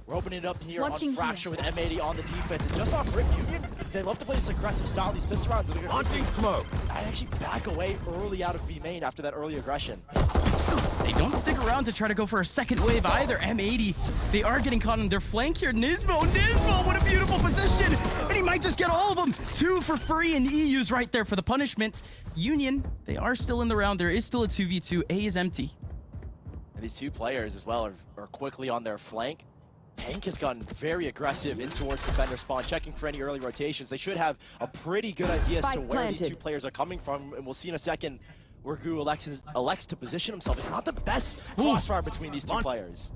We're opening it up here on Fracture with M80 on the defense. And just off Rip Union, they love to play this aggressive style, these missed rounds. Launching smoke. I actually back away early out of B main after that early aggression. They don't stick around to try to go for a second wave either. M80, they are getting caught on their flank here. NiSMO, what a beautiful position. And he might just get all of them. 2 for free, and eeiu's right there for the punishment. Union, they are still in the round. There is still a 2v2. A is empty. And these two players as well are quickly on their flank. Tank has gotten very aggressive in towards defender spawn, checking for any early rotations. They should have a pretty good idea as to where these two players are coming from, and we'll see in a second where Gu elects to position himself. It's not the best crossfire between these two players.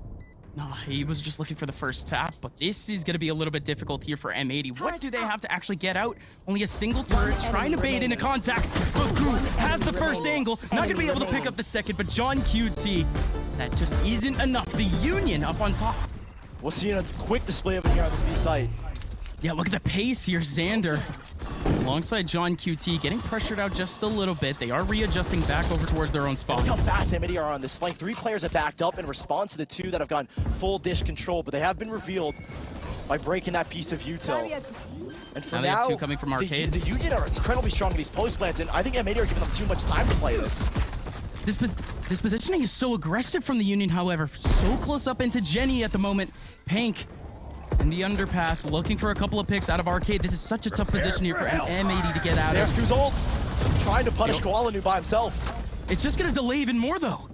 No, he was just looking for the first tap, but this is going to be a little bit difficult here for M80. What do they have to actually get out? Only a single turret, trying to bait into contact, but Gu has the first angle. Not going to be able to pick up the second, but johnqt, that just isn't enough. The Union up on top. We'll see a quick display of it here on this B site. Yeah, look at the pace here, Zander. Alongside johnqt, getting pressured out just a little bit. They are readjusting back over towards their own spot. Look how fast M80 are on this flank. 3 players have backed up in response to the 2 that have gone full dish control, but they have been revealed by breaking that piece of util. And for now, 2 coming from Arcade. The Union are incredibly strong in these post plants, and I think M80 are giving them too much time to play this. This positioning is so aggressive from the Union, however. So close up into Jenny at the moment. Pank in the underpass, looking for a couple of picks out of Arcade. This is such a tough position here for M80 to get out of. There's Gu's ult, trying to punish koalanoob by himself. It's just going to delay even more, though.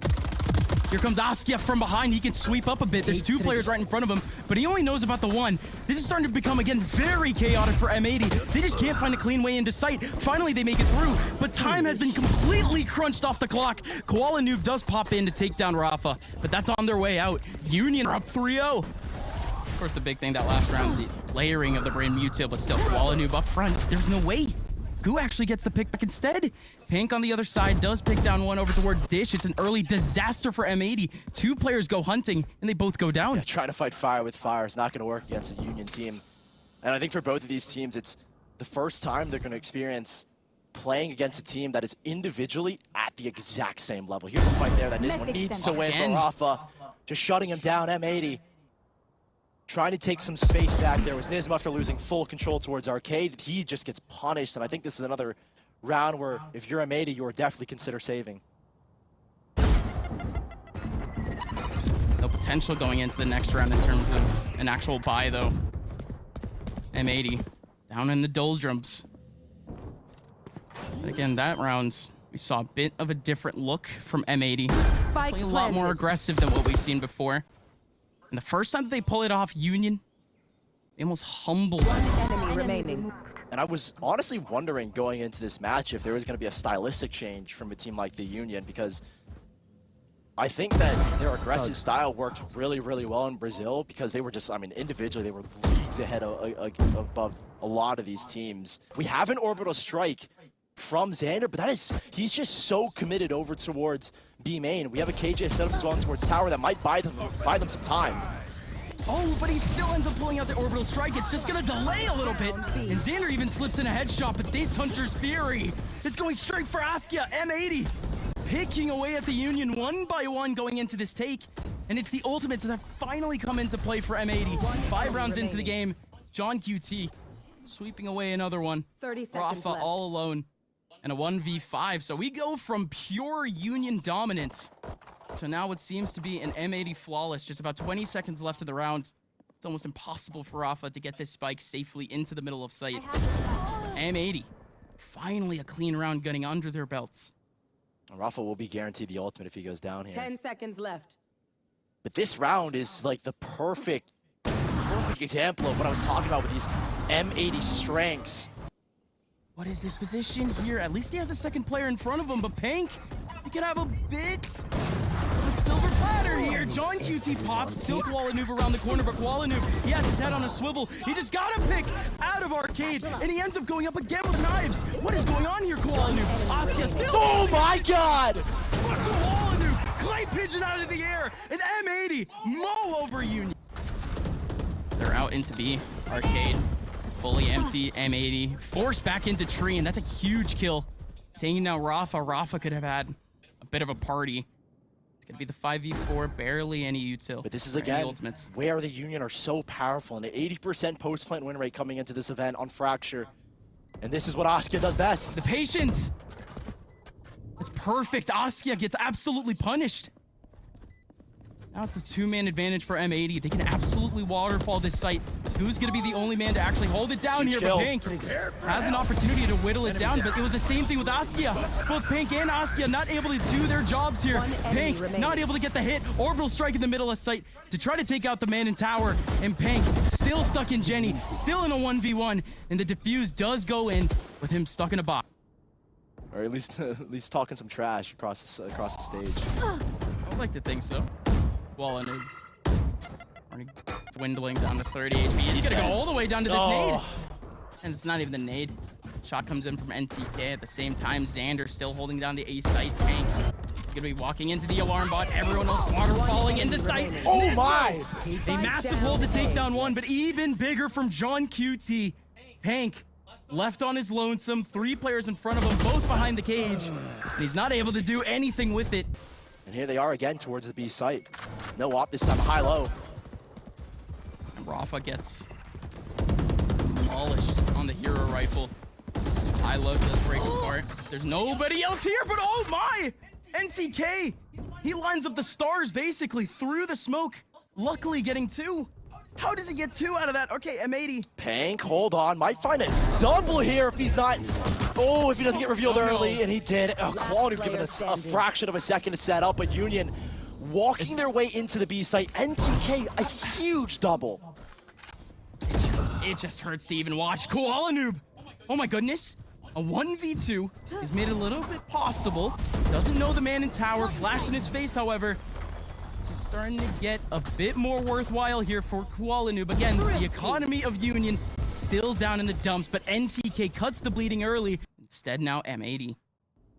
Here comes Askia from behind. He can sweep up a bit. There's 2 players right in front of him, but he only knows about the 1. This is starting to become, again, very chaotic for M80. They just can't find a clean way into sight. Finally, they make it through, but time has been completely crunched off the clock. koalanoob does pop in to take down raafa, but that's on their way out. Union are up 3-0. Of course, the big thing that last round, the layering of the brain mutil, but still, koalanoob up front. There's no way. Gu actually gets the pick back instead. Pank on the other side does pick down 1 over towards Dish. It's an early disaster for M80. 2 players go hunting, and they both go down. Yeah, trying to fight fire with fire is not going to work against a Union team. And I think for both of these teams, it's the first time they're going to experience playing against a team that is individually at the exact same level. Here's the fight there that NiSMO needs to win. raafa just shutting him down. M80 trying to take some space back there was NiSMO after losing full control towards Arcade. He just gets punished, and I think this is another round where if you're M80, you would definitely consider saving. No potential going into the next round in terms of an actual buy, though. M80 down in the doldrums. But again, that round, we saw a bit of a different look from M80. Playing a lot more aggressive than what we've seen before. And the first time that they pull it off, Union, they almost humbled. Enemy remaining. And I was honestly wondering going into this match if there was going to be a stylistic change from a team like the Union, because I think that their aggressive style worked really, really well in Brazil, because they were just, I mean, individually, they were leagues ahead above a lot of these teams. We have an orbital strike from Zander, but he's just so committed over towards B main. We have a KJ set up as well towards tower that might buy them some time. Oh, but he still ends up pulling out the orbital strike. It's just gonna delay a little bit. And Zander even slips in a headshot, but this Hunter's Fury, it's going straight for Askia. M80 picking away at the Union 1 by 1 going into this take. And it's the ultimates that finally come into play for M80. 5 rounds into the game, johnqt sweeping away another one. 30 seconds raafa left. all alone. And a 1v5. So we go from pure Union dominance to now what seems to be an M80 flawless. Just about 20 seconds left of the round. It's almost impossible for raafa to get this spike safely into the middle of sight. M80, finally a clean round getting under their belts. raafa will be guaranteed the ultimate if he goes down here. 10 seconds left. But this round is like the perfect example of what I was talking about with these M80 strengths. What is this position here? At least he has a second player in front of him, but Pank, he can have a bit of a silver platter here. johnqt pops, still koalanoob around the corner, but koalanoob, he has his head on a swivel. He just got a pick out of Arcade, and he ends up going up again with knives. What is going on here, koalanoob? Askia still... Oh my god! koalanoob, clay pigeon out of the air, and M80 mow over Union. They're out into B. Arcade. Fully empty, M80. Forced back into tree, and that's a huge kill. Taking down raafa. raafa could have had a bit of a party. Gonna be the 5v4, barely any util. But this is or any again ultimates. where the Union are so powerful, and an 80% post-plant win rate coming into this event on Fracture. And this is what Askia does best. The patience! It's perfect. Askia gets absolutely punished. Now it's a 2-man advantage for M80. They can absolutely waterfall this site. Who's going to be the only man to actually hold it down Huge here? kill. But Pink has an opportunity to whittle it down, but it was the same thing with Askia. Both Pink and Askia not able to do their jobs here. Pink not able to get the hit. Orbital strike in the middle of sight to try to take out the man in tower. And Pink still stuck in Jenny, still in a 1v1. And the defuse does go in with him stuck in a box. Or at least talking some trash across the stage. I'd like to think so. koalanoob already dwindling down to 30 HP. He's gonna go all the way down to this nade. And it's not even the nade. Shot comes in from NTK at the same time. Zander still holding down the A site. Tank is gonna be walking into the alarm bot. Everyone else water falling into sight. Oh my! A massive hold to take down one, but even bigger from johnqt. Pank left on his lonesome. 3 players in front of him, both behind the cage. And he's not able to do anything with it. And here they are again towards the B site. No op this time, high-low. And raafa gets demolished on the hero rifle. High-low does break apart. There's nobody else here, but oh my! NTK! He lines up the stars basically through the smoke. Luckily getting 2. How does he get 2 out of that? Okay, M80. Pank, hold on, might find a double here if he's not. Oh, if he doesn't get revealed early, and he did. Oh, koalanoob giving us a fraction of a second to set up, but Union walking their way into the B site. NTK, a huge double. It just hurts to even watch. koalanoob. Oh my goodness. A 1v2 is made a little bit possible. Doesn't know the man in tower. Flash in his face, however. This is starting to get a bit more worthwhile here for koalanoob. Again, the economy of Union still down in the dumps, but NTK cuts the bleeding early. Instead, now M80.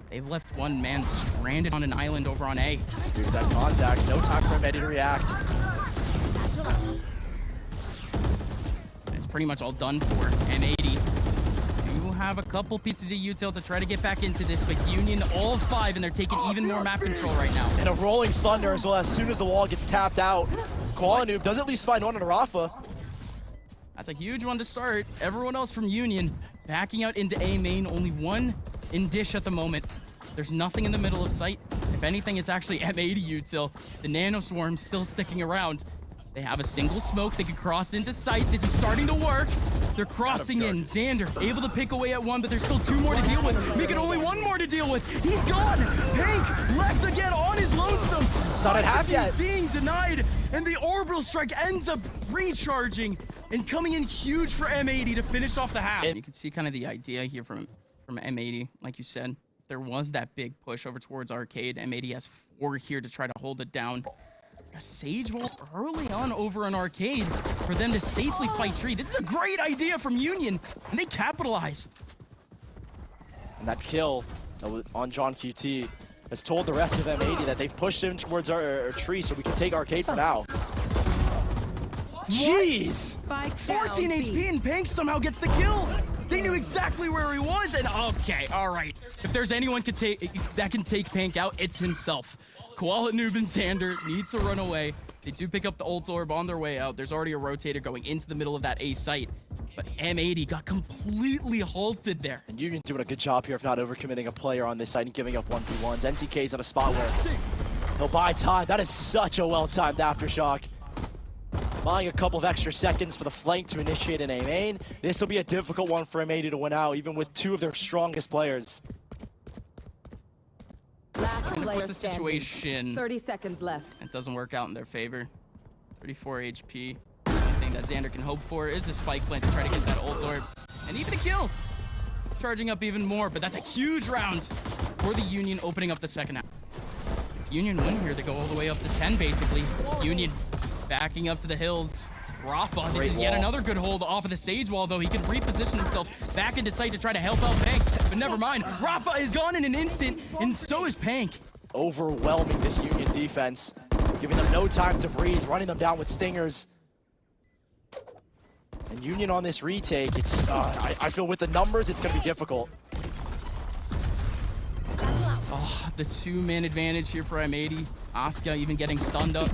They've left one man stranded on an island over on A. Here's that contact. No time for M80 to react. It's pretty much all done for M80. You have a couple pieces of util to try to get back into this, but Union all 5, and they're taking even more map control right now. And a rolling thunder as well. As soon as the wall gets tapped out, koalanoob does at least find one on a raafa. That's a huge one to start. Everyone else from Union backing out into A main. Only one in dish at the moment. There's nothing in the middle of sight. If anything, it's actually M80 util. The nano swarm still sticking around. They have a single smoke. They can cross into sight. This is starting to work. They're crossing in. Zander able to pick away at 1, but there's still 2 more to deal with. Making only 1 more to deal with. He's gone. Pink left again on his lonesome. It's not at half yet. Being denied, and the orbital strike ends up recharging and coming in huge for M80 to finish off the half. You can see kind of the idea here from M80, like you said. There was that big push over towards arcade. M80 has 4 here to try to hold it down. A sage wall early on over an arcade for them to safely fight tree. This is a great idea from Union, and they capitalize. And that kill on johnqt has told the rest of M80 that they've pushed him towards our tree so we can take arcade for now. Jeez! 14 HP, and Pank somehow gets the kill. They knew exactly where he was, and okay, all right. If there's anyone that can take Pank out, it's himself. koalanoob and Zander need to run away. They do pick up the ult orb on their way out. There's already a rotator going into the middle of that A site. But M80 got completely halted there. And Union doing a good job here of not overcommitting a player on this side and giving up 1v1s. NTK's on a spot where he'll buy time. That is such a well-timed aftershock. Buying a couple of extra seconds for the flank to initiate an A main. This will be a difficult one for M80 to win out, even with 2 of their strongest players. Last Push player the standing. situation. 30 seconds left. It doesn't work out in their favor. 34 HP. The only thing that Zander can hope for is the spike plant to try to get that ult orb. And even a kill. Charging up even more, but that's a huge round for the Union, opening up the second half. If Union win here, they go all the way up to 10 basically. Union backing up to the hills. raafa, this is yet another good hold off of the sage wall, though. He can reposition himself back into sight to try to help out Pank, but never mind. raafa is gone in an instant, and so is Pank. Overwhelming this Union defense, giving them no time to breathe, running them down with stingers. And Union on this retake, it's I feel with the numbers, it's going to be difficult. Oh, The two-man advantage here for M80. Askia even getting stunned up.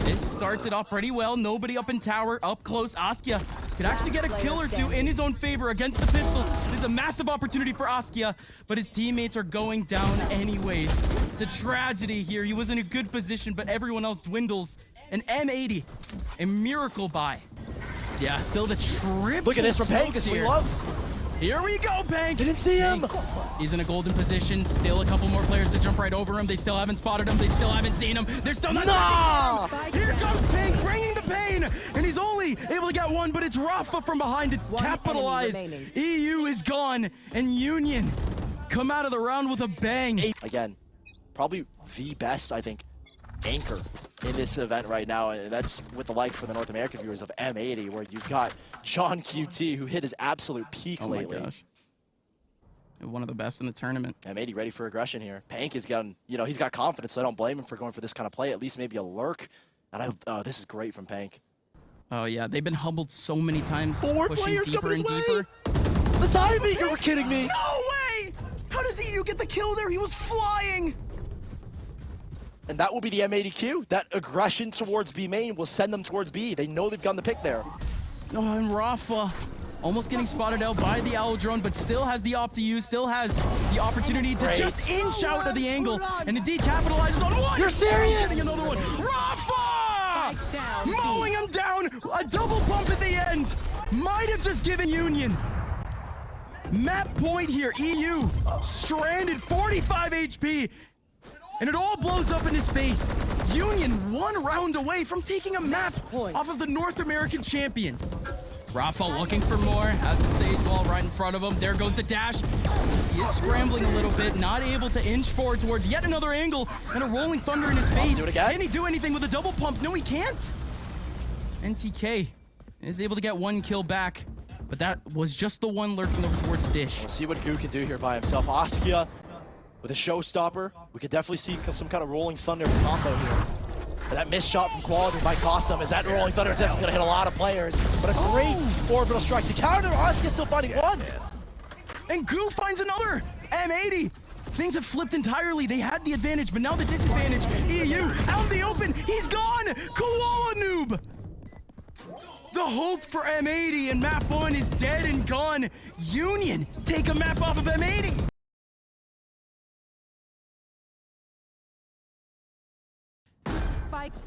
This starts it off pretty well. Nobody up in tower, up close. Askia could actually get a kill or two in his own favor against the pistol. This is a massive opportunity for Askia, but his teammates are going down anyways. The tragedy here, he was in a good position, but everyone else dwindles. And M80, a miracle buy. Yeah, still the triple. Look at this from Pank, smokes this is what he here. loves. Here we go, Pank. Didn't see him. He's in a golden position. Still a couple more players to jump right over him. They still haven't spotted him. They still haven't seen him. They're still not. Nah! Here comes Pank, bringing the pain. And he's only able to get one, but it's Raafa from behind to capitalize. eeiu is gone. And Union come out of the round with a bang. Again, probably the best, I think, anchor in this event right now, and that's with the likes for the North American viewers of M80, where you've got johnqt, who hit his absolute peak lately. Oh my gosh. One of the best in the tournament. M80 ready for aggression here. Pank has gotten, he's got confidence, so I don't blame him for going for this kind of play, at least maybe a lurk. And this is great from Pank. Oh yeah, they've been humbled so many times. Four pushing players deeper coming and his deeper. way. The timing, you were kidding me. No way! How does eeiu get the kill there? He was flying. And that will be the M80Q. That aggression towards B main will send them towards B. They know they've gotten the pick there. Oh, and Raafa almost getting spotted out by the owl drone, but still has the op to use, still has the opportunity to just inch out of the angle, and indeed capitalizes on one. You're serious? Getting another one. Raafa! Mowing him down. A double bump at the end. Might have just given Union map point here. eeiu stranded, 45 HP. And it all blows up in his face. Union 1 round away from taking a map off of the North American champions. Raafa looking for more, has the stage wall right in front of him. There goes the dash. He is scrambling a little bit, not able to inch forward towards yet another angle, and a rolling thunder in his face. Do it again. Can he do anything with a double pump? No, he can't. NTK is able to get one kill back, but that was just the one lurking over towards Dish. We'll see what Gu can do here by himself. Askia with a showstopper. We could definitely see some kind of rolling thunder combo here. But that missed shot from Quality might cost them, as that rolling thunder is definitely going to hit a lot of players. But a great orbital strike to counter. Askia still finding one. And Gu finds another. M80. Things have flipped entirely. They had the advantage, but now the disadvantage. eeiu out in the open. He's gone. koalanoob. The hope for M80 and map 1 is dead and gone. Union take a map off of M80.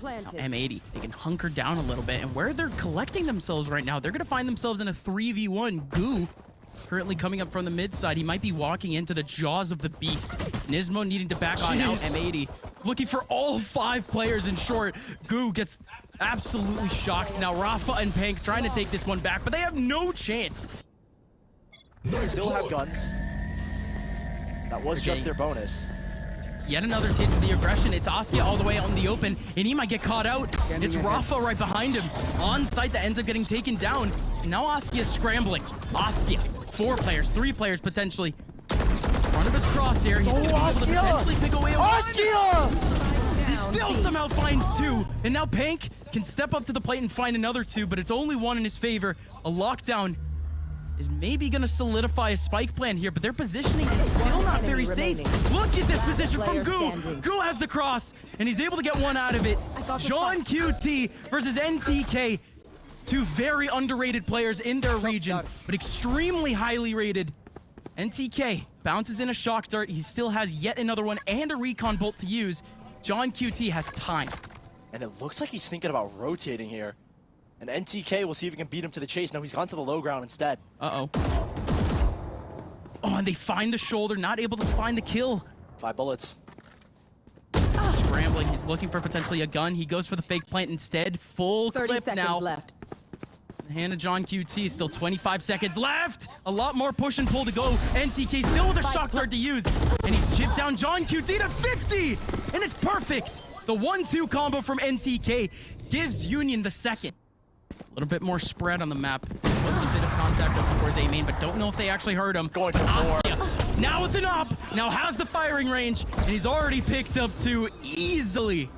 Planted. M80, they can hunker down a little bit, and where they're collecting themselves right now, they're going to find themselves in a 3v1. Gu currently coming up from the mid side. He might be walking into the jaws of the beast. NiSMO needing to back on out. M80 looking for all 5 players in short. Gu gets absolutely shocked. Now Raafa and Pank trying to take this one back, but they have no chance. They still have guns. That was just their bonus. Yet another taste of the aggression. It's Askia all the way out in the open, and he might get caught out. It's Raafa right behind him, on site, that ends up getting taken down. And now Askia is scrambling. Askia, 4 players, 3 players potentially. Front of his crosshair, he's going to be able to potentially pick away a Askia! He still somehow finds 2, and now Pank can step up to the plate and find another 2, but it's only 1 in his favor. A lockdown is maybe going to solidify a spike plan here, but their positioning is still not very safe. Look at this position from Gu. Gu has the cross, and he's able to get one out of it. johnqt versus NTK. 2 very underrated players in their region, but extremely highly rated. NTK bounces in a shock dart. He still has yet another one and a recon bolt to use. johnqt has time. And it looks like he's thinking about rotating here. And NTK, we'll see if he can beat him to the chase. No, he's gone to the low ground instead. Uh-oh. Oh, and they find the shoulder, not able to find the kill. 5 bullets. Scrambling, he's looking for potentially a gun. He goes for the fake plant instead. Full 30 clip seconds now. left. Hand of johnqt, still 25 seconds left. A lot more push and pull to go. NTK still with a shock dart to use. And he's chipped down johnqt to 50! And it's perfect! The 1-2 combo from NTK gives Union the second. A little bit more spread on the map. Was a bit of contact over towards A main, but don't know if they actually heard him. Going for 4. Askia, now with an up, now has the firing range, and he's already picked up 2 easily.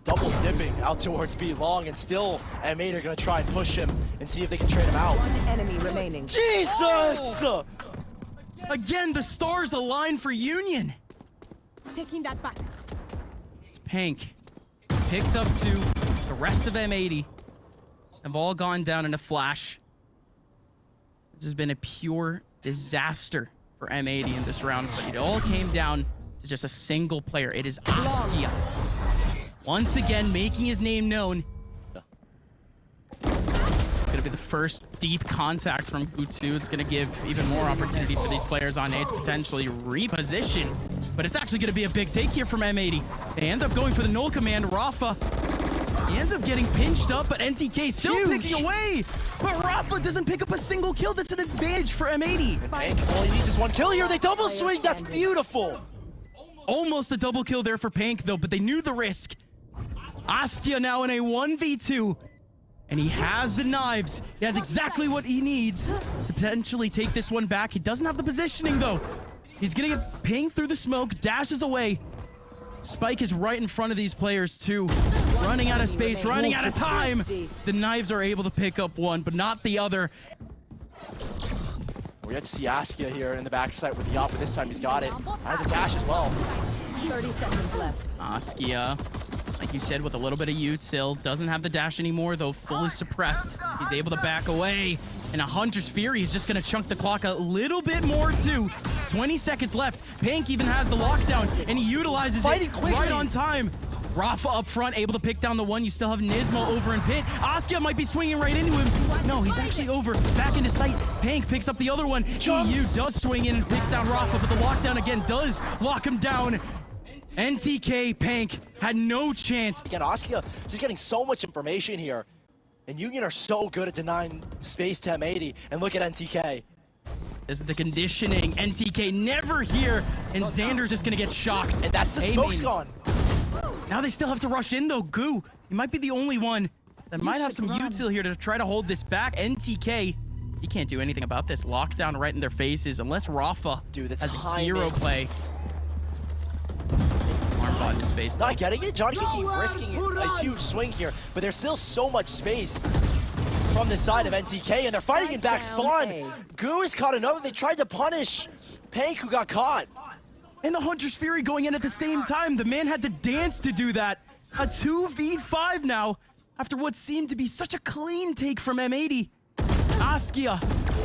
Double dipping out towards B long, and still M8 are going to try and push him and see if they can trade him out. 1 enemy remaining. Jesus! Again, the stars align for Union. Taking that back. It's Pank. Picks up 2. The rest of M80 have all gone down in a flash. This has been a pure disaster for M80 in this round, but it all came down to just a single player. It is Askia. Once again, making his name known. It's going to be the first deep contact from GuhRVN. It's going to give even more opportunity for these players on A to potentially reposition. But it's actually going to be a big take here from M80. They end up going for the null command. raafa, he ends up getting pinched up, but NTK still picking away. But raafa doesn't pick up a single kill. That's an advantage for M80. Pank, all he needs is 1 kill here. They double swing. That's beautiful. Almost a double kill there for Pank, though, but they knew the risk. Askia now in a 1v2, and he has the knives. He has exactly what he needs to potentially take this one back. He doesn't have the positioning, though. He's gonna get pinged through the smoke, dashes away. Spike is right in front of these players, too. Running out of space, running out of time. The knives are able to pick up one, but not the other. We had to see Askia here in the backside with the op, but this time he's got it. Has a dash as well. 30 seconds left. Askia, like you said, with a little bit of util, doesn't have the dash anymore, though fully suppressed. He's able to back away, and a Hunter's Fury is just gonna chunk the clock a little bit more too. 20 seconds left. Pank even has the lockdown, and he utilizes it right on time. raafa up front, able to pick down the one. You still have NiSMO over in pit. Askia might be swinging right into him. No, he's actually over, back into sight. Pank picks up the other one. eeiu does swing in and picks down raafa, but the lockdown again does lock him down. NTK Pank had no chance. Again, Askia just getting so much information here. And Union are so good at denying space to M80. And look at NTK. This is the conditioning. NTK never here. And Zander's just gonna get shocked. And that's the smoke's gone. Now they still have to rush in though. Guh, he might be the only one that might have some util here to try to hold this back. NTK, he can't do anything about this. Lockdown right in their faces unless raafa has a hero play. Armbot into space. Not getting it. johnqt risking a huge swing here, but there's still so much space from the side of NTK, and they're fighting in back spawn. Guh is caught another. They tried to punish Pank, who got caught. And the Hunter's Fury going in at the same time. The man had to dance to do that. A 2v5 now, after what seemed to be such a clean take from M80. Askia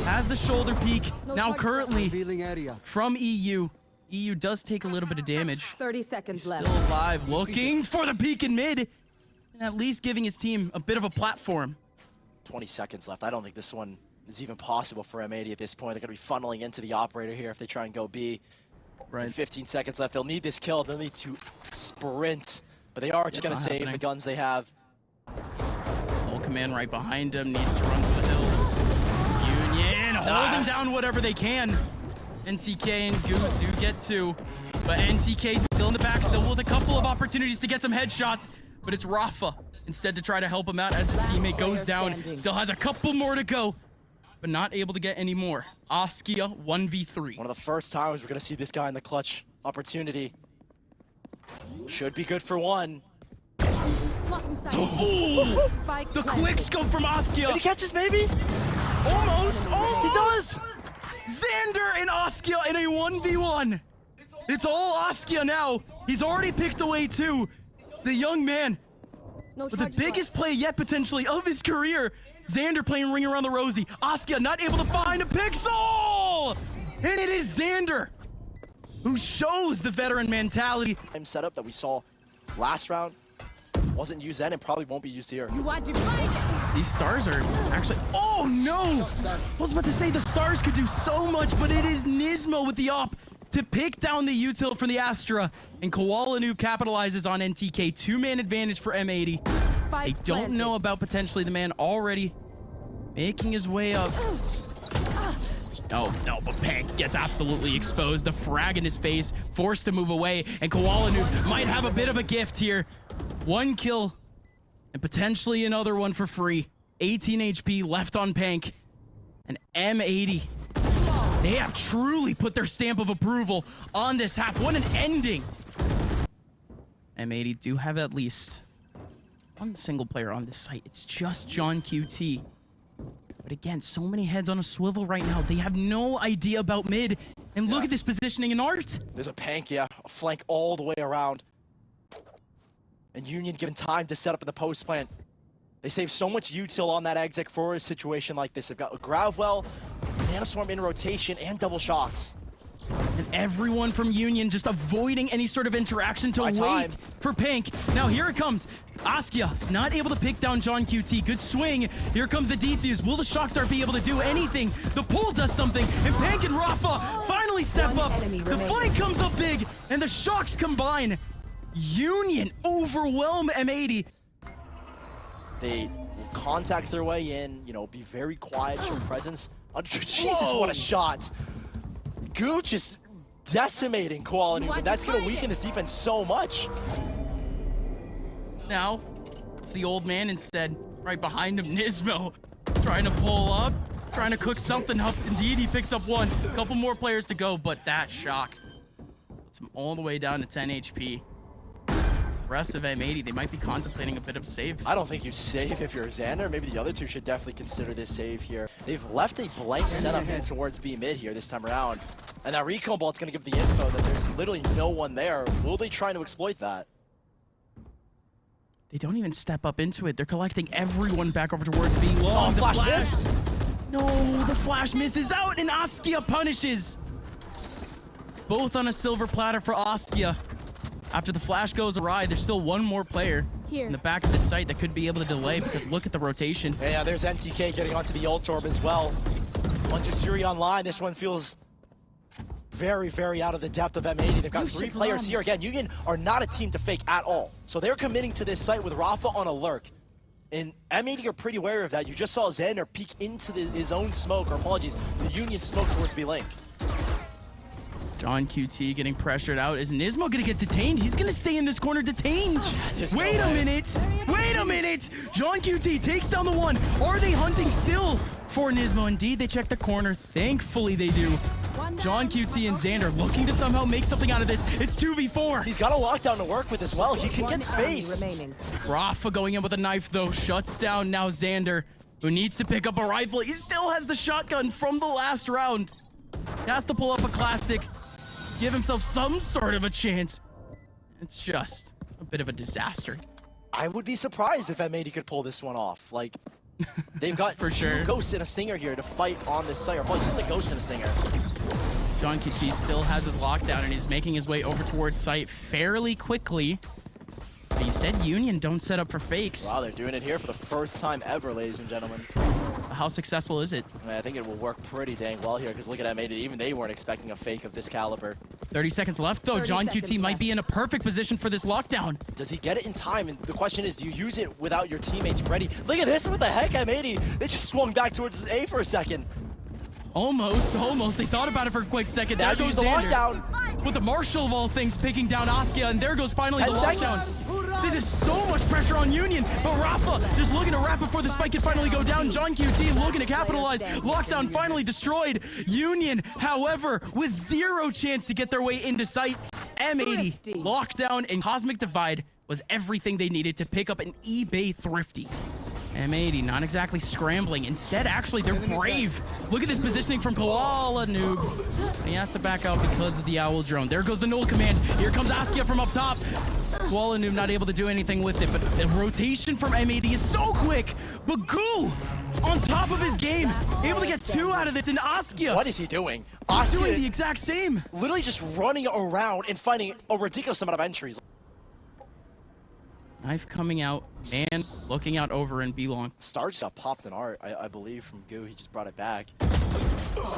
has the shoulder peek. Now currently from eeiu. eeiu does take a little bit of damage. 30 seconds left. Still alive, looking for the peek in mid. And at least giving his team a bit of a platform. 20 seconds left. I don't think this one is even possible for M80 at this point. They're going to be funneling into the operator here if they try and go B. Right. 15 seconds left. They'll need this kill. They'll need to sprint. But they are just going to save the guns they have. Full command right behind him. Needs to run for the hills. Union holding down whatever they can. NTK and Guh do get 2. But NTK still in the back, still with a couple of opportunities to get some headshots. But it's raafa instead to try to help him out as his teammate goes down. Still has a couple more to go, but not able to get any more. Askia 1v3. One of the first times we're going to see this guy in the clutch opportunity. Should be good for one. Oh, the quick scope from Askia. And he catches maybe? Almost. He does. Zander and Askia in a 1v1. It's all Askia now. He's already picked away 2. The young man with the biggest play yet potentially of his career. Zander playing Ring Around the Rosie. Askia not able to find a pixel! And it is Zander who shows the veteran mentality. Same setup that we saw last round wasn't used then and probably won't be used here. You are divided. These stars are actually... Oh, no! I was about to say the stars could do so much, but it is NiSMO with the op to pick down the util from the Astra. And koalanoob capitalizes on NTK. 2-man advantage for M80. I don't know about potentially the man already making his way up. Oh, no, but Pank gets absolutely exposed. The frag in his face, forced to move away. And koalanoob might have a bit of a gift here. 1 kill and potentially another one for free. 18 HP left on Pank. And M80, they have truly put their stamp of approval on this half. What an ending. M80 do have at least one single player on this site. It's just johnqt. But again, so many heads on a swivel right now. They have no idea about mid. And look at this positioning in art. There's a pank, yeah, a flank all the way around. And Union given time to set up in the post plant. They save so much util on that exec for a situation like this. They've got Gravwell, NanoStorm in rotation, and double shocks. And everyone from Union just avoiding any sort of interaction to wait for Pink. Now here it comes. Askia not able to pick down johnqt. Good swing. Here comes the defuse. Will the shock dart be able to do anything? The pull does something. And Pink and raafa finally step up. The flank comes up big. And the shocks combine. Union overwhelm M80. They will contact their way in, you know, be very quiet, show presence. Jesus, what a shot. Goo just decimating koalanoob, and that's going to weaken his defense so much. Now, it's the old man instead. Right behind him, NiSMO. Trying to pull up, trying to cook something up. Indeed, he picks up one. A couple more players to go, but that shock puts him all the way down to 10 HP. Rest of M80, they might be contemplating a bit of save. I don't think you save if you're Zander. Maybe the other two should definitely consider this save here. They've left a blank setup in towards B mid here this time around. And that recon bolt's going to give the info that there's literally no one there. Will they try to exploit that? They don't even step up into it. They're collecting everyone back over towards B. Long, Oh, the flash missed! No, the flash misses out and Askia punishes. Both on a silver platter for Askia. After the flash goes awry, there's still one more player in the back of the site that could be able to delay because look at the rotation. Yeah, there's NTK getting onto the ult orb as well. Once Yuri online, this one feels very, very out of the depth of M80. They've got 3 players here. Again, Union are not a team to fake at all. So they're committing to this site with raafa on a lurk. And M80 are pretty aware of that. You just saw Zander peek into his own smoke, or apologies, the Union smoke towards B-Link. johnqt getting pressured out. Is NiSMO gonna get detained? He's gonna stay in this corner detained. Wait a minute. Wait a minute. johnqt takes down the one. Are they hunting still for NiSMO? Indeed, they check the corner. Thankfully, they do. johnqt and Zander looking to somehow make something out of this. It's 2v4. He's got a lockdown to work with as well. He can get space. raafa going in with a knife, though. Shuts down now Zander, who needs to pick up a rifle. He still has the shotgun from the last round. He has to pull up a classic. Give himself some sort of a chance. It's just a bit of a disaster. I would be surprised if M80 could pull this one off. Like, they've got For sure. 2 Ghosts and a Stinger here to fight on this site. Or probably just a Ghost and a Stinger. johnqt still has his lockdown and he's making his way over towards site fairly quickly. But you said Union don't set up for fakes. Wow, they're doing it here for the first time ever, ladies and gentlemen. How successful is it? I mean, I think it will work pretty dang well here, because look at M80. Even they weren't expecting a fake of this caliber. 30 seconds left, though. 30 johnqt seconds might left. be in a perfect position for this lockdown. Does he get it in time? And the question is, do you use it without your teammates ready? Look at this, what the heck, M80? They just swung back towards A for a second. Almost. They thought about it for a quick second. Now There goes use the Zander. lockdown. With the Marshall of all things picking down Askia, and there goes finally 10 the lockdown. seconds. This is so much pressure on Union, but raafa just looking to wrap before the spike can finally go down. johnqt looking to capitalize. Lockdown finally destroyed. Union, however, with 0 chance to get their way into sight. M80, lockdown, and Cosmic Divide was everything they needed to pick up an eBay Thrifty. M80 not exactly scrambling. Instead, actually, they're brave. Look at this positioning from koalanoob. He has to back out because of the owl drone. There goes the null command. Here comes Askia from up top. koalanoob not able to do anything with it, but the rotation from M80 is so quick. But Goo, on top of his game, able to get 2 out of this, and Askia What is he doing? doing the Askia exact same. literally just running around and finding a ridiculous amount of entries. Knife coming out, man looking out over and belong. Star just got popped in art, I believe, from Goo. He just brought it back.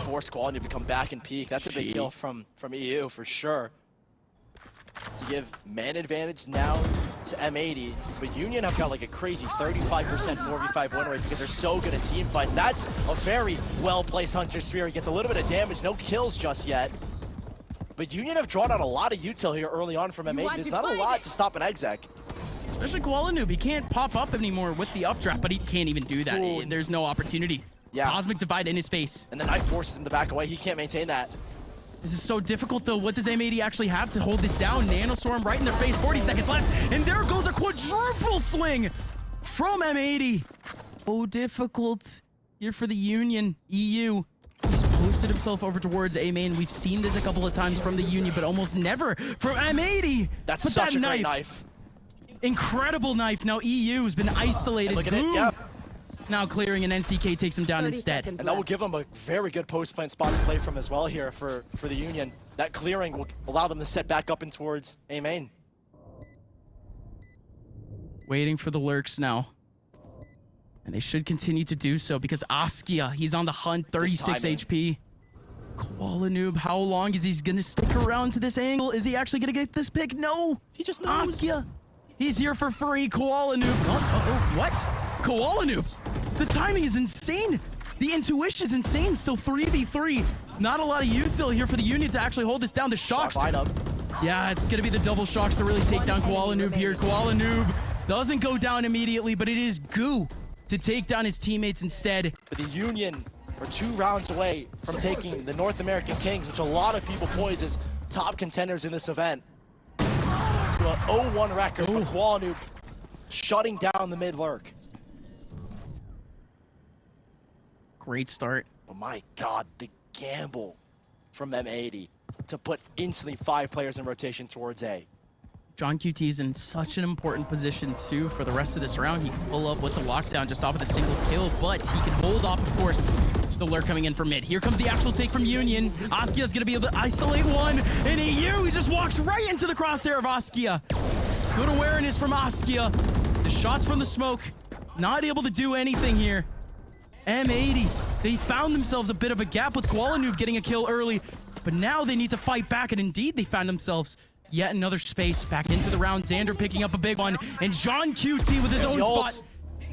Forced koalanoob to come back and peek. That's a big deal from eeiu for sure. To give man advantage now to M80, but Union have got like a crazy 35% 4v5 win rates because they're so good at team fights. That's a very well-placed Hunter Sphere. He gets a little bit of damage, no kills just yet. But Union have drawn out a lot of util here early on from M80. There's not a lot to stop an exec. Especially koalanoob, he can't pop up anymore with the updraft, but he can't even do that. Dude. There's no opportunity. Yeah. Cosmic Divide in his face. And the knife forces him to back away. He can't maintain that. This is so difficult, though. What does M80 actually have to hold this down? NanoStorm right in their face. 40 seconds left. And there goes a quadruple swing from M80. Oh, difficult here for the Union. eeiu. He's posted himself over towards A main. We've seen this a couple of times from the Union, but almost never from M80. That's But such that a great knife. Incredible knife. Now eeiu has been isolated. And look at it, Boom. yeah. Now clearing, and NTK takes him down 30 instead. seconds And that will left. give them a very good post-plant spot to play from as well here for the Union. That clearing will allow them to set back up and towards A main. Waiting for the lurks now. And they should continue to do so because Askia, he's on the hunt, 36 timing. HP. koalanoob, how long is he gonna stick around to this angle? Is he actually gonna get this pick? No! He just knows. Askia, he's here for free. koalanoob. Oh, what? koalanoob. The timing is insane. The intuition is insane. So 3v3. Not a lot of util here for the Union to actually hold this down. The shocks. Line up. Yeah, it's gonna be the double shocks to really take down koalanoob here. koalanoob doesn't go down immediately, but it is Gu to take down his teammates instead. But the Union are 2 rounds away from taking the North American Kings, which a lot of people poise as top contenders in this event, to an 0-1 record. But koalanoob shutting down the mid lurk. Great start. But my God, the gamble from M80 to put instantly 5 players in rotation towards A. johnqt is in such an important position too for the rest of this round. He can pull up with the lockdown just off with a single kill, but he can hold off, of course, the lurk coming in from mid. Here comes the actual take from Union. Askia's gonna be able to isolate one, and eeiu, he just walks right into the crosshair of Askia. Good awareness from Askia. The shots from the smoke, not able to do anything here. M80, they found themselves a bit of a gap with koalanoob getting a kill early, but now they need to fight back, and indeed they found themselves yet another space back into the round. Zander picking up a big one, and johnqt with his There's own the spot ult.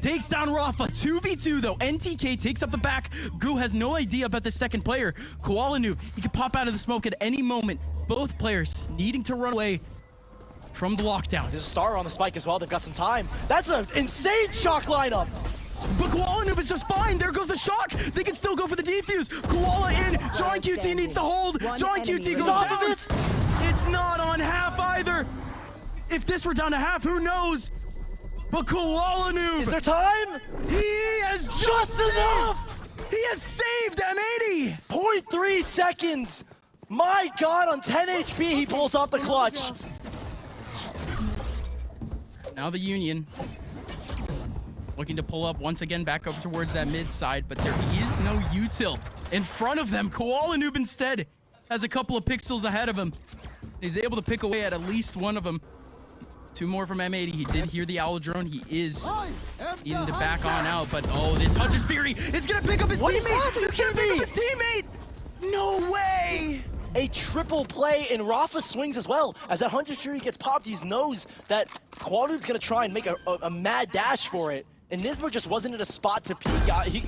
takes down raafa. 2v2 though. NTK takes up the back. Gu has no idea about the second player. koalanoob, he could pop out of the smoke at any moment. Both players needing to run away from the lockdown. There's a star on the spike as well. They've got some time. That's an insane shock lineup. But koalanoob is just fine. There goes the shock. They can still go for the defuse. Koala in. johnqt needs to hold. One johnqt enemy goes off down. of it. It's not on half either. If this were down to half, who knows? But koalanoob, Is there time? he has Just enough. He has saved M80. 0.3 seconds. My God, on 10 HP, he pulls off the clutch. Now the Union looking to pull up once again back over towards that mid side, but there is no util in front of them. koalanoob instead has a couple of pixels ahead of him. He's able to pick away at least one of them. 2 more from M80. He did hear the owl drone. He is needing to back on out, but oh, this Hunter's Fury, it's gonna pick up his What is teammate. that? Are you It's gonna kidding pick up me? his teammate. No way. A triple play, and raafa swings as well. As that Hunter's Fury gets popped, he knows that koalanoob's gonna try and make a mad dash for it. And NiSMO just wasn't in a spot to peek.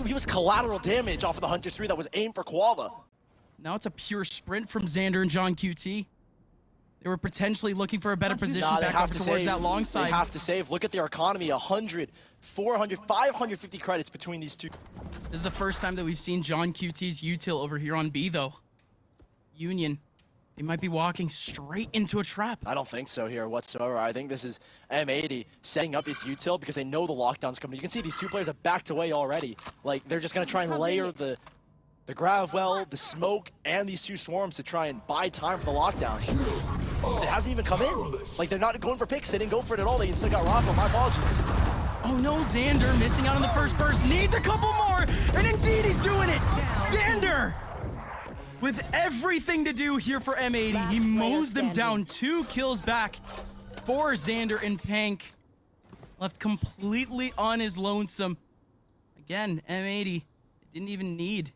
He was collateral damage off of the Hunter's Fury that was aimed for koala. Now it's a pure sprint from Zander and johnqt. They were potentially looking for a better position Nah, they back have up to towards save. that long side. They have to save. Look at their economy, 100, 400, 550 credits between these two. This is the first time that we've seen johnqt's util over here on B, though. Union, they might be walking straight into a trap. I don't think so here whatsoever. I think this is M80 setting up his util because they know the lockdown's coming. You can see these 2 players have backed away already. Like, they're just gonna try and layer the grav well, the smoke, and these 2 swarms to try and buy time for the lockdown. It hasn't even come in. Like, they're not going for picks. They didn't go for it at all. They instead got raafa. My apologies. Oh no, Zander missing out on the first burst. Needs a couple more, and indeed he's doing it. Zander, with everything to do here for M80, he Last player mows them standing. down. 2 kills back for Zander and Pank. Left completely on his lonesome. Again, M80 didn't even need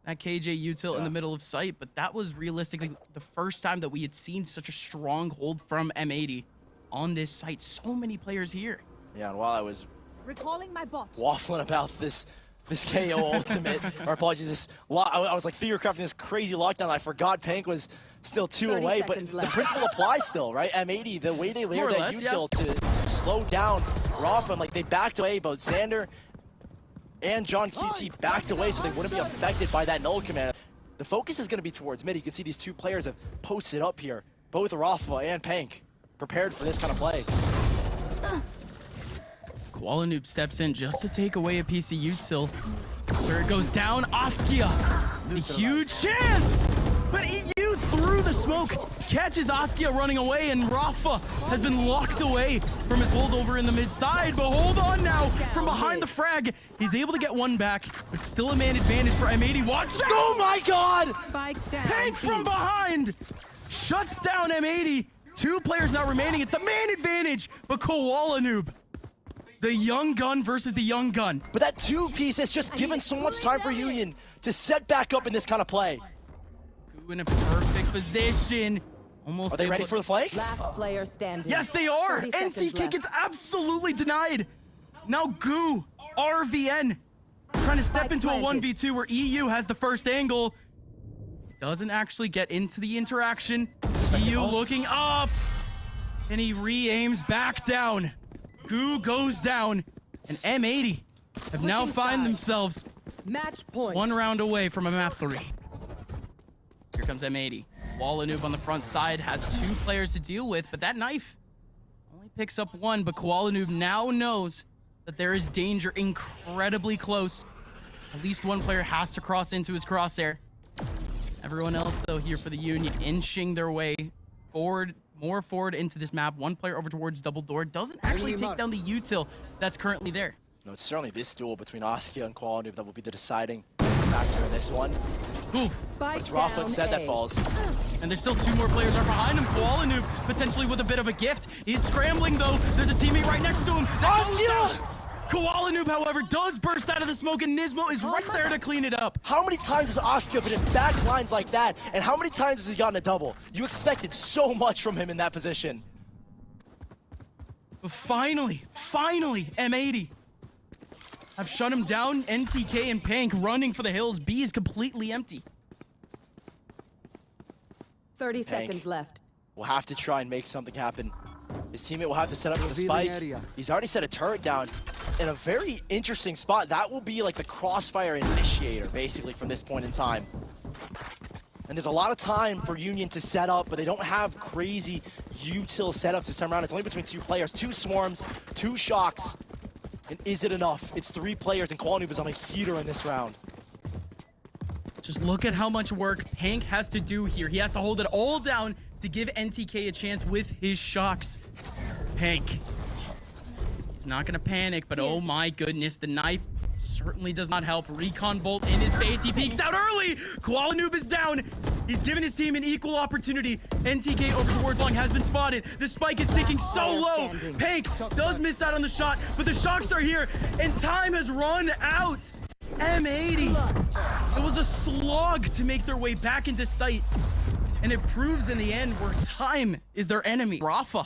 that KJ util in the middle of sight, but that was realistically the first time that we had seen such a strong hold from M80 on this site. So many players here. Yeah, and while I was Recalling my bot. waffling about this KO ultimate, or apologies, I was like theorycrafting this crazy lockdown. I forgot Pank was still 2 30 away, but seconds the left. principle applies still, right? M80, the way they More layered or that less, util to slow down raafa, like they backed away, both Zander and johnqt backed away so they wouldn't be affected by that null command. The focus is going to be towards mid. You can see these 2 players have posted up here, both raafa and Pank, prepared for this kind of play. koalanoob steps in just to take away a piece of util. Turret goes down. Askia A huge chance! But eeiu through the smoke catches Askia running away, and raafa has been locked away from his holdover in the mid side. But hold on now, from behind the frag, he's able to get one back, but still a man advantage for M80. Watch out! Oh my god! Spike down. Pank from behind shuts down M80. 2 players now remaining. It's the man advantage, but koalanoob, the young gun versus the young gun. But that 2-piece is just given so much time for Union to set back up in this kind of play. In a perfect position. Almost. Are they ready for the flank? Last player standing. Yes, they are. 30 seconds NTK left. gets absolutely denied. Now GuhRVN trying to step Spike into a planted. 1v2 where eeiu has the first angle. Doesn't actually get into the interaction. eeiu looking up, and he re-aims back down. Gu goes down, and M80 have now Switching find sides. themselves Match point. 1 round away from a map 3. Here comes M80. koalanoob on the front side has 2 players to deal with, but that knife only picks up 1. But koalanoob now knows that there is danger incredibly close. At least 1 player has to cross into his crosshair. Everyone else, though, here for the Union, inching their way forward, more forward into this map. 1 player over towards double door doesn't actually take down the util that's currently there. No, it's certainly this duel between Askia and koalanoob that will be the deciding factor in this one. Ooh. Spike It's Rafa down instead that A. falls. And there's still 2 more players are behind him. koalanoob potentially with a bit of a gift. He's scrambling, though. There's a teammate right next to him. That goes down. Askia! koalanoob, however, does burst out of the smoke, and NiSMO is right there to clean it up. How many times has Askia been in back lines like that, and how many times has he gotten a double? You expected so much from him in that position. But finally, M80 have shut him down. NTK and Pank running for the hills. B is completely empty. 30 Hank. seconds left. We'll have to try and make something happen. His teammate will have to set up for the spike. He's already set a turret down in a very interesting spot. That will be like the crossfire initiator, basically, from this point in time. And there's a lot of time for Union to set up, but they don't have crazy util setups this time around. It's only between 2 players, 2 swarms, 2 shocks. And is it enough? It's 3 players, and koalanoob is on a heater in this round. Just look at how much work Pank has to do here. He has to hold it all down to give NTK a chance with his shocks. Pank. He's not gonna panic, but oh my goodness, the knife certainly does not help. Recon bolt in his face. He peeks out early. koalanoob is down. He's given his team an equal opportunity. NTK over towards long has been spotted. The spike is ticking so low. Pank does miss out on the shot, but the shocks are here, and time has run out. M80. It was a slog to make their way back into sight, and it proves in the end where time is their enemy. raafa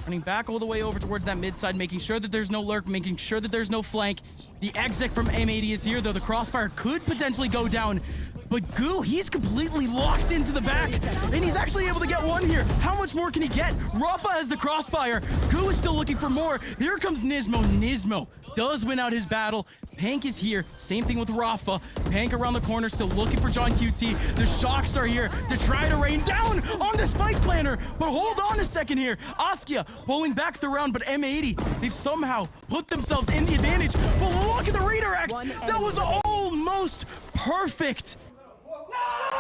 running back all the way over towards that mid side, making sure that there's no lurk, making sure that there's no flank. The exec from M80 is here, though. The crossfire could potentially go down, but Gu, he's completely locked into the back, and he's actually able to get 1 here. How much more can he get? raafa has the crossfire. Gu is still looking for more. Here comes NiSMO. NiSMO does win out his battle. Pank is here. Same thing with raafa. Pank around the corner, still looking for johnqt. The shocks are here to try to rain down on the spike planter. But hold on a second here. Askia pulling back the round, but M80, they've somehow put themselves in the advantage. But look at the redirect. That was almost perfect.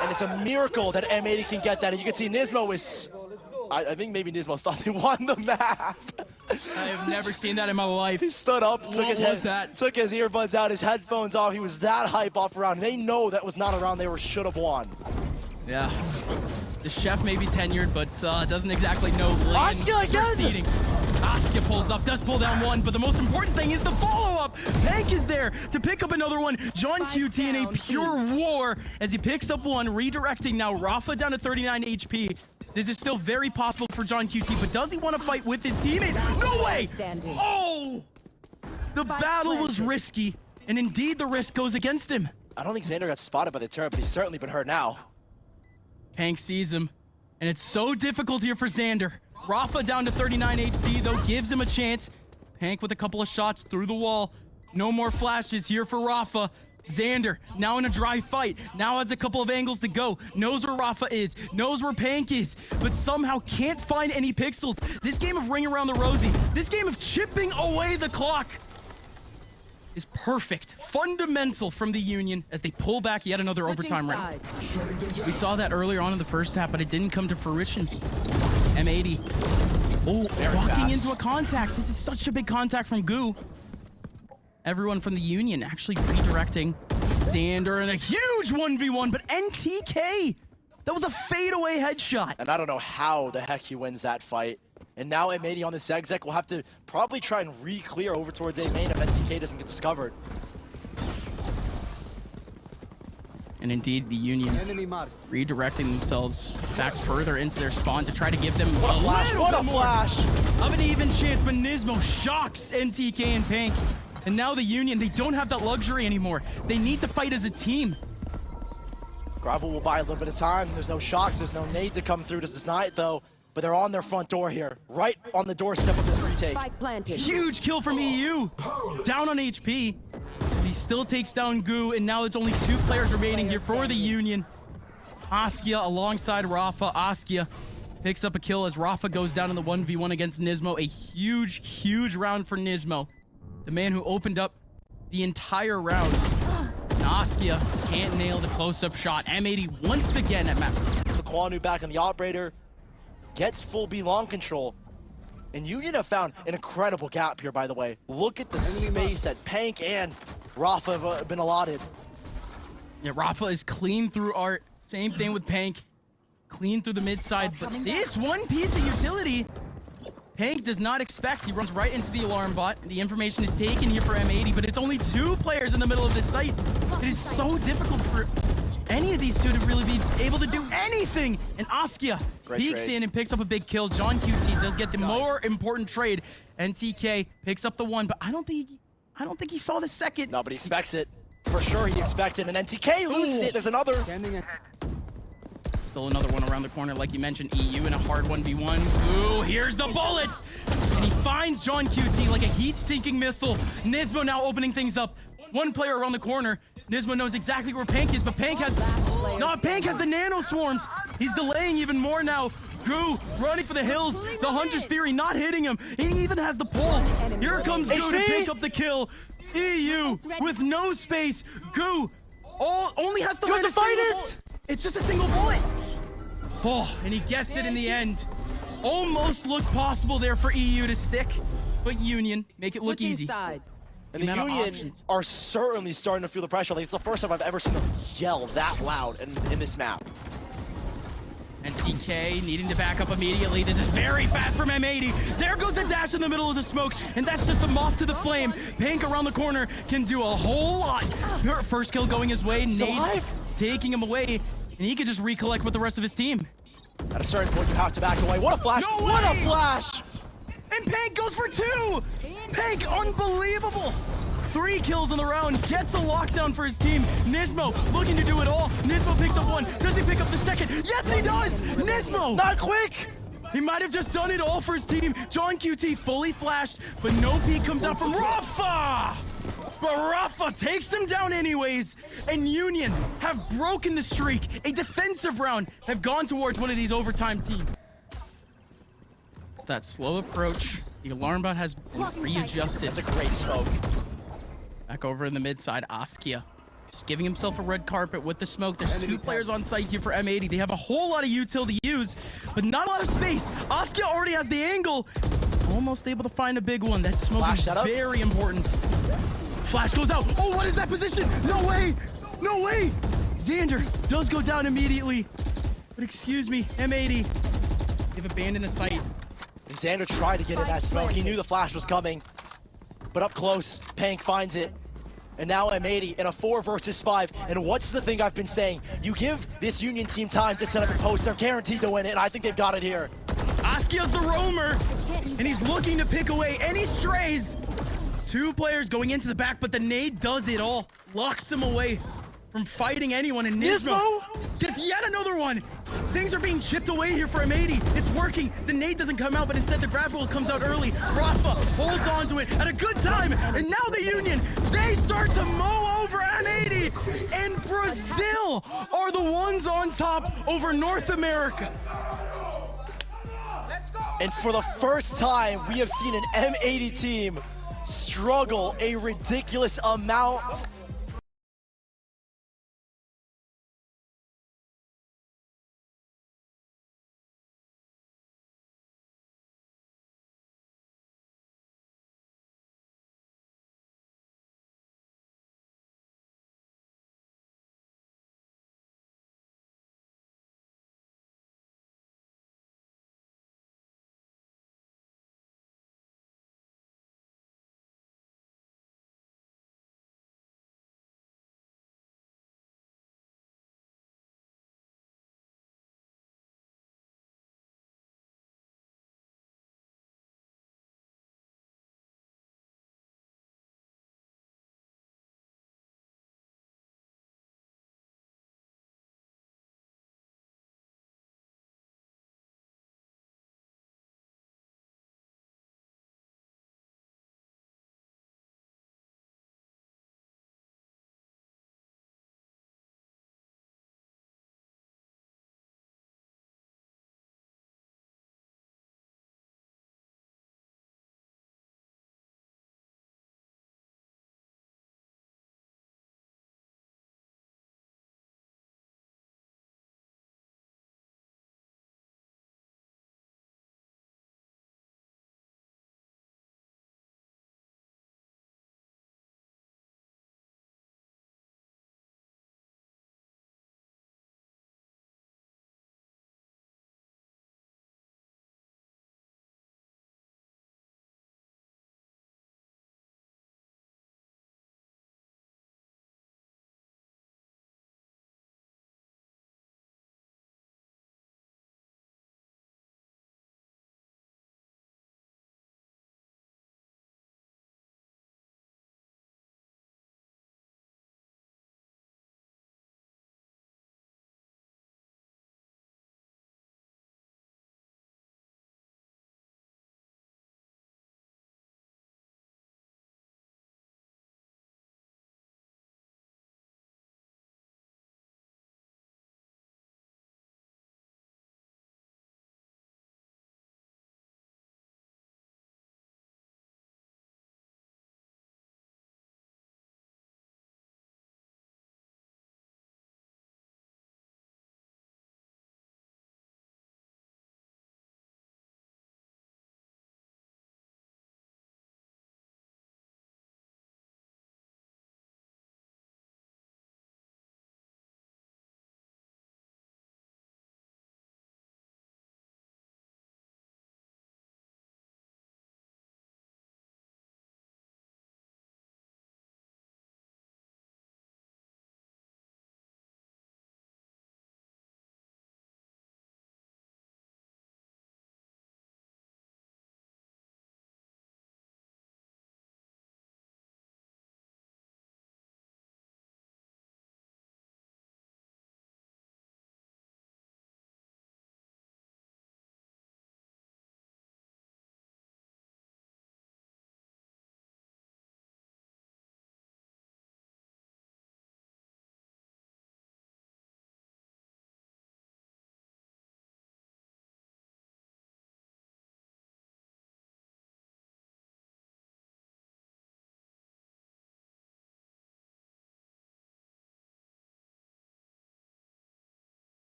And it's a miracle that M80 can get that. And you can see NiSMO is... I think maybe NiSMO thought they won the map. I have never seen that in my life. He stood up, took What was that? took his earbuds out, his headphones off. He was that hype off around. They know that was not a round they should have won. Yeah. The chef may be tenured, but doesn't exactly know Askia again! proceedings. Askia pulls up, does pull down 1, but the most important thing is the follow-up. Pank is there to pick up another one. johnqt in a pure war as he picks up 1, redirecting now. raafa down to 39 HP. This is still very possible for johnqt, but does he want to fight with his teammate? No way! Oh! The battle was risky, and indeed the risk goes against him. I don't think Zander got spotted by the turret, but he's certainly been hurt now. Pank sees him, and it's so difficult here for Zander. raafa down to 39 HP, though, gives him a chance. Pank with a couple of shots through the wall. No more flashes here for raafa. Zander, now in a dry fight, now has a couple of angles to go, knows where raafa is, knows where Pank is, but somehow can't find any pixels. This game of Ring Around the Rosie, this game of chipping away the clock, is perfect, fundamental from the Union as they pull back yet another overtime round. We saw that earlier on in the first half, but it didn't come to fruition. M80. Oh, walking into a contact. This is such a big contact from Gu. Everyone from the Union actually redirecting. Zander in a huge 1v1, but NTK! That was a fadeaway headshot. And I don't know how the heck he wins that fight. And now M80 on this exec will have to probably try and re-clear over towards A main if NTK doesn't get discovered. And indeed, the Union redirecting themselves back further into their spawn to try to give them What a flash! What a flash! of an even chance, but NiSMO shocks NTK and Pank. And now the Union, they don't have that luxury anymore. They need to fight as a team. Gravel will buy a little bit of time. There's no shocks, there's no nade to come through to deny it though. But they're on their front door here, right on the doorstep of this retake. Spike planted. Huge kill from eeiu. Down on HP. He still takes down Gu, and now it's only 2 players remaining here for the Union. Askia alongside raafa. Askia picks up a kill as raafa goes down in the 1v1 against NiSMO. A huge, huge round for NiSMO. The man who opened up the entire round. And Askia can't nail the close-up shot. M80 once again at map. The koalanoob back on the operator. Gets full B long control. And Union have found an incredible gap here, by the way. Look at the space that Pank and raafa have been allotted. Yeah, raafa is clean through art. Same thing with Pank. Clean through the mid side. But this one piece of utility, Pank does not expect. He runs right into the alarm bot. The information is taken here for M80, but it's only 2 players in the middle of this site. It is so difficult for any of these 2 to really be able to do anything. And Askia peeks in and picks up a big kill. johnqt does get the more important trade. NTK picks up the 1, but I don't think he saw the second. No, but he expects it. For sure he expected, and NTK loses it. There's another. Still another one around the corner, like you mentioned. eeiu in a hard 1v1. Ooh, here's the bullets! And he finds johnqt like a heat-sinking missile. NiSMO now opening things up. 1 player around the corner. NiSMO knows exactly where Pank is, but Pank has the nano swarms. He's delaying even more now. Gu running for the hills. The Hunter's Fury not hitting him. He even has the pull. Here comes Gu to pick up the kill. eeiu with no space. Gu only has to land a fight it. It's just a single bullet. Oh, and he gets it in the end. Almost looked possible there for eeiu to stick, but Union make it look easy. Sides. And the Union are certainly starting to feel the pressure. Like, it's the first time I've ever seen them yell that loud in this map. And TK needing to back up immediately. This is very fast from M80. There goes the dash in the middle of the smoke, and that's just the moth to the flame. Pank around the corner can do a whole lot. First kill going his way. Nade taking him away, and he can just recollect with the rest of his team. At a certain point, you have to back away. What a flash! No what way! A flash! And Pank goes for 2! Pank, unbelievable! 3 kills in the round, gets a lockdown for his team. NiSMO looking to do it all. NiSMO picks up 1. Does he pick up the second? Yes, he does! NiSMO! Not quick! He might have just done it all for his team. johnqt fully flashed, but no peek comes out from raafa! But raafa takes him down anyways, and Union have broken the streak. A defensive round have gone towards one of these overtime teams. It's that slow approach. The alarm bot has been readjusted. That's a great smoke. Back over in the mid side, Askia just giving himself a red carpet with the smoke. There's 2 players on site here for M80. They have a whole lot of util to use, but not a lot of space. Askia already has the angle. Almost able to find a big one. That smoke is very important. Flash goes out. Oh, what is that position? No way! No way! Zander does go down immediately. But excuse me, M80. They've abandoned the site. And Zander tried to get in that smoke. He knew the flash was coming. But up close, Pank finds it. And now M80 in a 4 versus 5. And what's the thing I've been saying? You give this Union team time to set up a post, they're guaranteed to win it, and I think they've got it here. Askia's the roamer, and he's looking to pick away any strays. 2 players going into the back, but the nade does it all. Locks him away from fighting anyone, and NiSMO gets yet another one. Things are being chipped away here for M80. It's working. The nade doesn't come out, but instead the grab roll comes out early. raafa holds on to it at a good time, and now the Union, they start to mow over M80, and Brazil are the ones on top over North America. And for the first time, we have seen an M80 team struggle a ridiculous amount.